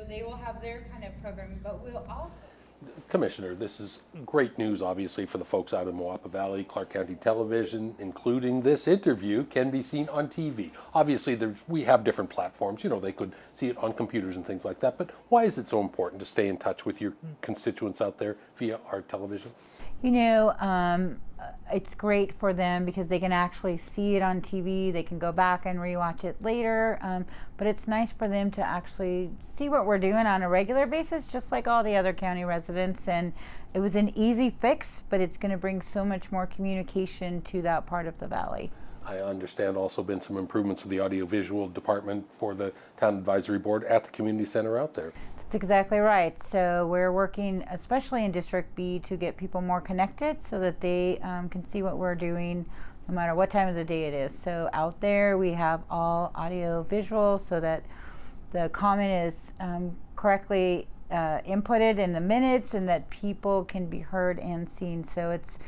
they will have their kind of programming, but we'll also... Commissioner, this is great news, obviously, for the folks out in Moapa Valley. Clark County Television, including this interview, can be seen on TV. Obviously, we have different platforms. They could see it on computers and things like that. But why is it so important to stay in touch with your constituents out there via our television? It's great for them because they can actually see it on TV. They can go back and rewatch it later. But it's nice for them to actually see what we're doing on a regular basis, just like all the other county residents. And it was an easy fix, but it's going to bring so much more communication to that part of the valley. I understand also been some improvements to the audiovisual department for the Town Advisory Board at the community center out there. That's exactly right. So we're working, especially in District B, to get people more connected so that they can see what we're doing no matter what time of the day it is. So out there we have all audio visual so that the comment is correctly inputted in the minutes and that people can be heard and seen. So it's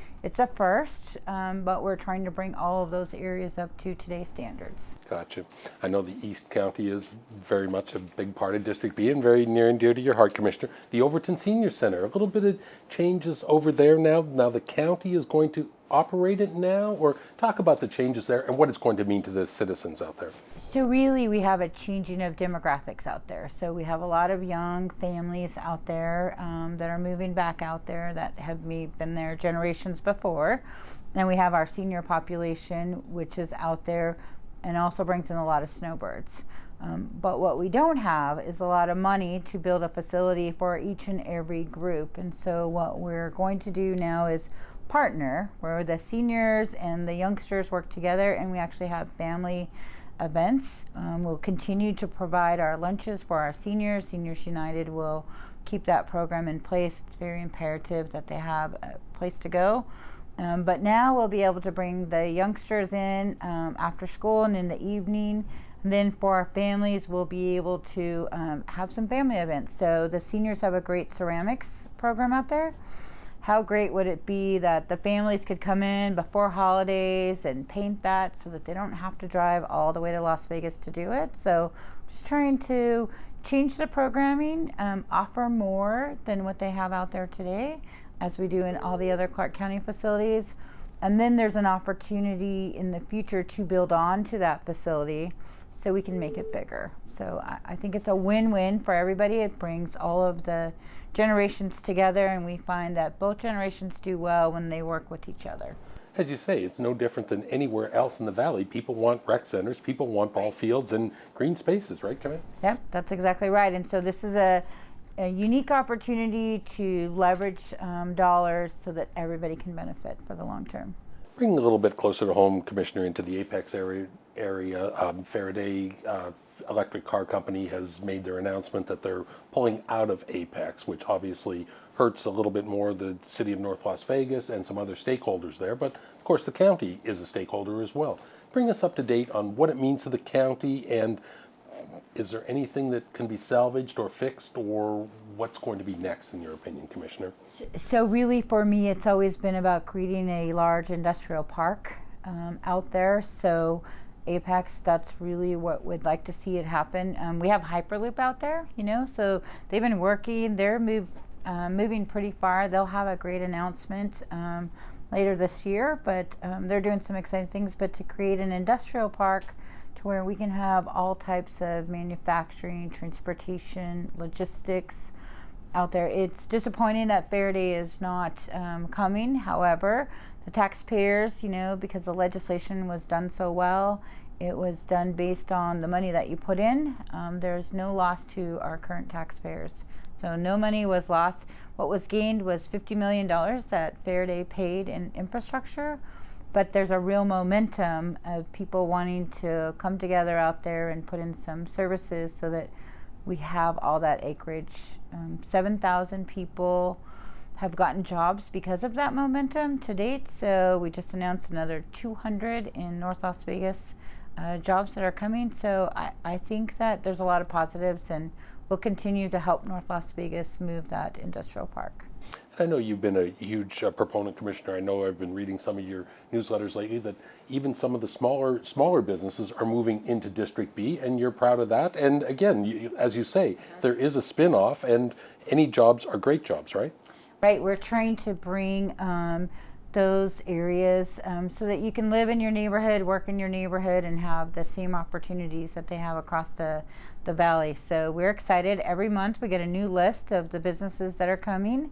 a first, but we're trying to bring all of those areas up to today's standards. Gotcha. I know the East County is very much a big part of District B and very near and dear to your heart, Commissioner. The Overton Senior Center, a little bit of changes over there now. Now the county is going to operate it now, or talk about the changes there and what it's going to mean to the citizens out there. So really we have a changing of demographics out there. So we have a lot of young families out there that are moving back out there that have been there generations before. And we have our senior population, which is out there and also brings in a lot of snowbirds. But what we don't have is a lot of money to build a facility for each and every group. And so what we're going to do now is partner where the seniors and the youngsters work together, and we actually have family events. We'll continue to provide our lunches for our seniors. Seniors United will keep that program in place. It's very imperative that they have a place to go. But now we'll be able to bring the youngsters in after school and in the evening. And then for our families, we'll be able to have some family events. So the seniors have a great ceramics program out there. How great would it be that the families could come in before holidays and paint that so that they don't have to drive all the way to Las Vegas to do it? So just trying to change the programming, offer more than what they have out there today, as we do in all the other Clark County facilities. And then there's an opportunity in the future to build on to that facility so we can make it bigger. So I think it's a win-win for everybody. It brings all of the generations together, and we find that both generations do well when they work with each other. As you say, it's no different than anywhere else in the valley. People want rec centers, people want ball fields and green spaces, right, Kevin? Yep, that's exactly right. And so this is a unique opportunity to leverage dollars so that everybody can benefit for the long term. Bringing a little bit closer to home, Commissioner, into the Apex area, Faraday Electric Car Company has made their announcement that they're pulling out of Apex, which obviously hurts a little bit more the city of North Las Vegas and some other stakeholders there. But of course, the county is a stakeholder as well. Bring us up to date on what it means to the county, and is there anything that can be salvaged or fixed, or what's going to be next, in your opinion, Commissioner? So really, for me, it's always been about creating a large industrial park out there. So Apex, that's really what we'd like to see it happen. We have Hyperloop out there, so they've been working. They're moving pretty far. They'll have a great announcement later this year, but they're doing some exciting things. But to create an industrial park to where we can have all types of manufacturing, transportation, logistics out there. It's disappointing that Faraday is not coming. However, the taxpayers, because the legislation was done so well, it was done based on the money that you put in. There's no loss to our current taxpayers. So no money was lost. What was gained was $50 million that Faraday paid in infrastructure. But there's a real momentum of people wanting to come together out there and put in some services so that we have all that acreage. 7,000 people have gotten jobs because of that momentum to date. So we just announced another 200 in North Las Vegas jobs that are coming. So I think that there's a lot of positives, and we'll continue to help North Las Vegas move that industrial park. I know you've been a huge proponent, Commissioner. I know I've been reading some of your newsletters lately that even some of the smaller businesses are moving into District B, and you're proud of that. And again, as you say, there is a spin-off, and any jobs are great jobs, right? Right, we're trying to bring those areas so that you can live in your neighborhood, work in your neighborhood, and have the same opportunities that they have across the valley. So we're excited. Every month we get a new list of the businesses that are coming.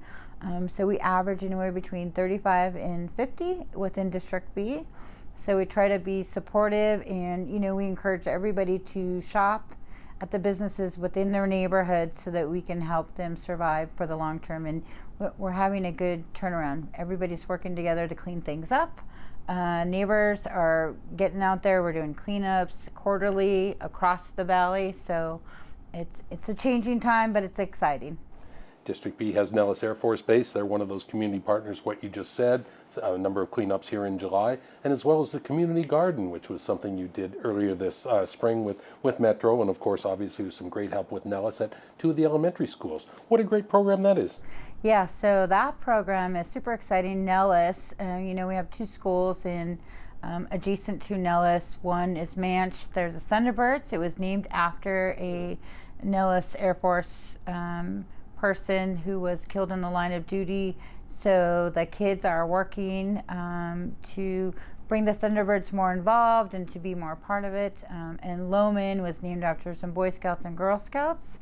So we average anywhere between 35 and 50 within District B. So we try to be supportive, and we encourage everybody to shop at the businesses within their neighborhood so that we can help them survive for the long term. And we're having a good turnaround. Everybody's working together to clean things up. Neighbors are getting out there. We're doing cleanups quarterly across the valley. So it's a changing time, but it's exciting. District B has Nellis Air Force Base. They're one of those community partners, what you just said, a number of cleanups here in July, and as well as the community garden, which was something you did earlier this spring with Metro, and of course, obviously, with some great help with Nellis at 2 of the elementary schools. What a great program that is. Yeah, so that program is super exciting. Nellis, we have 2 schools in adjacent to Nellis. One is Manch. They're the Thunderbirds. It was named after a Nellis Air Force person who was killed in the line of duty. So the kids are working to bring the Thunderbirds more involved and to be more part of it. And Loman was named after some Boy Scouts and Girl Scouts.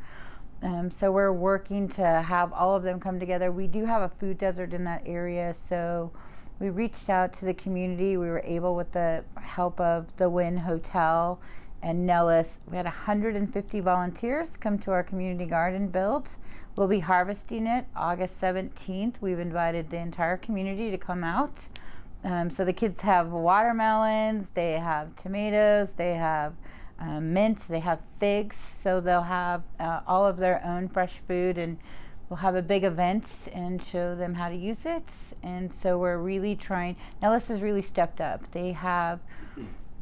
So we're working to have all of them come together. We do have a food desert in that area, so we reached out to the community. We were able, with the help of the Wynn Hotel and Nellis, we had 150 volunteers come to our community garden build. We'll be harvesting it August 17th. We've invited the entire community to come out. So the kids have watermelons, they have tomatoes, they have mint, they have figs. So they'll have all of their own fresh food, and we'll have a big event and show them how to use it. And so we're really trying. Nellis has really stepped up. They have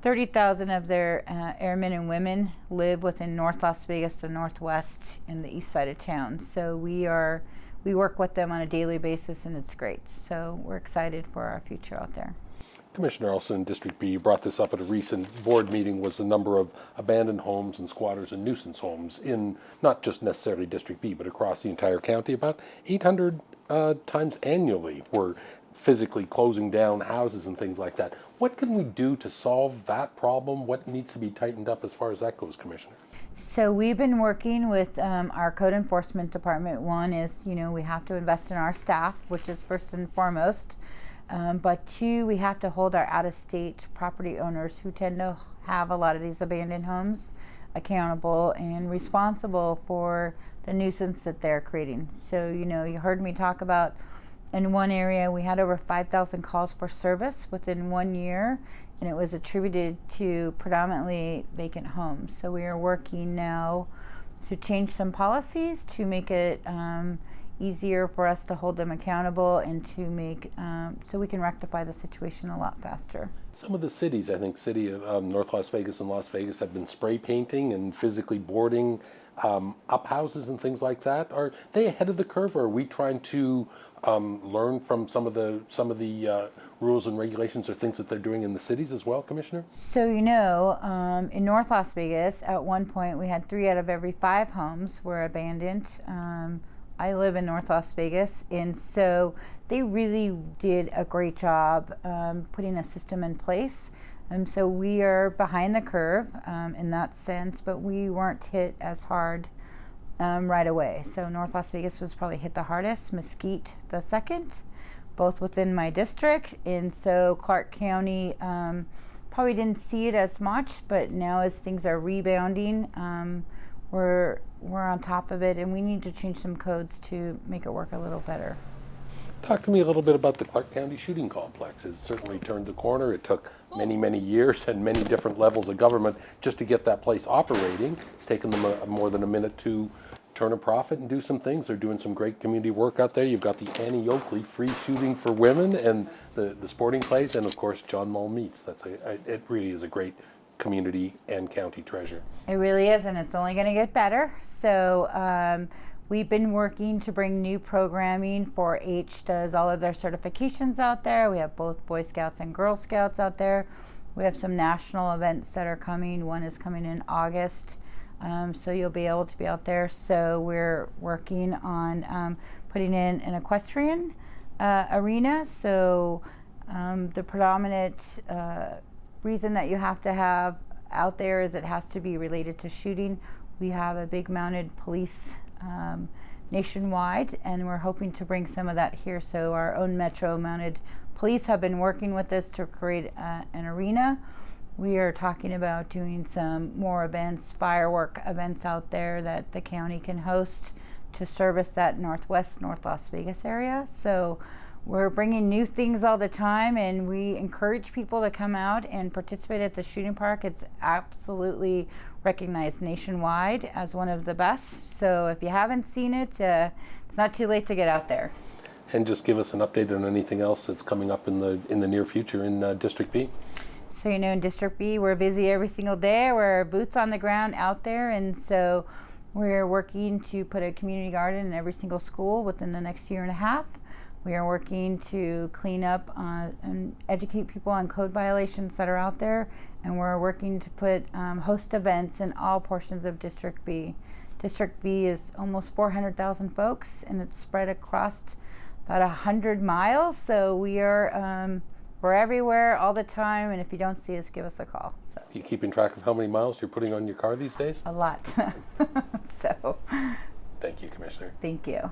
30,000 of their airmen and women live within North Las Vegas, the Northwest, and the east side of town. So we work with them on a daily basis, and it's great. So we're excited for our future out there. Commissioner, also in District B, you brought this up at a recent board meeting, was the number of abandoned homes and squatters and nuisance homes in not just necessarily District B, but across the entire county. About 800 times annually we're physically closing down houses and things like that. What can we do to solve that problem? What needs to be tightened up as far as that goes, Commissioner? So we've been working with our code enforcement department. One is, we have to invest in our staff, which is first and foremost. But 2, we have to hold our out-of-state property owners who tend to have a lot of these abandoned homes accountable and responsible for the nuisance that they're creating. So, you heard me talk about in one area we had over 5,000 calls for service within 1 year, and it was attributed to predominantly vacant homes. So we are working now to change some policies to make it easier for us to hold them accountable and to make so we can rectify the situation a lot faster. Some of the cities, I think city of North Las Vegas and Las Vegas, have been spray painting and physically boarding up houses and things like that. Are they ahead of the curve, or are we trying to learn from some of the rules and regulations or things that they're doing in the cities as well, Commissioner? So in North Las Vegas, at one point we had 3 out of every 5 homes were abandoned. I live in North Las Vegas, and so they really did a great job putting a system in place. So we are behind the curve in that sense, but we weren't hit as hard right away. So North Las Vegas was probably hit the hardest, Mesquite the second, both within my district. And so Clark County probably didn't see it as much, but now as things are rebounding, we're on top of it, and we need to change some codes to make it work a little better. Talk to me a little bit about the Clark County Shooting Complex. It's certainly turned the corner. It took many, many years and many different levels of government just to get that place operating. It's taken them more than a minute to turn a profit and do some things. They're doing some great community work out there. You've got the Annie Oakley free shooting for women and the sporting clays, and of course John Mull Meats. It really is a great community and county treasure. It really is, and it's only going to get better. So We've been working to bring new programming. 4-H does all of their certifications out there. We have both Boy Scouts and Girl Scouts out there. We have some national events that are coming. One is coming in August, so you'll be able to be out there. So we're working on putting in an equestrian arena. So the predominant reason that you have to have out there is it has to be related to shooting. We have a big mounted police nationwide, and we're hoping to bring some of that here. So our own Metro mounted police have been working with us to create an arena. We are talking about doing some more events, firework events out there that the county can host to service that North Las Vegas area. So we're bringing new things all the time, and we encourage people to come out and participate at the shooting park. It's absolutely recognized nationwide as one of the best. So if you haven't seen it, it's not too late to get out there. And just give us an update on anything else that's coming up in the near future in District B. So in District B, we're busy every single day. We're boots on the ground out there, and so we're working to put a community garden in every single school within the next year and a half. We are working to clean up and educate people on code violations that are out there, and we're working to put host events in all portions of District B. District B is almost 400,000 folks, and it's spread across about 100 miles. So we're everywhere all the time, and if you don't see us, give us a call. So You keeping track of how many miles you're putting on your car these days? a lot. So Thank you, Commissioner. thank you.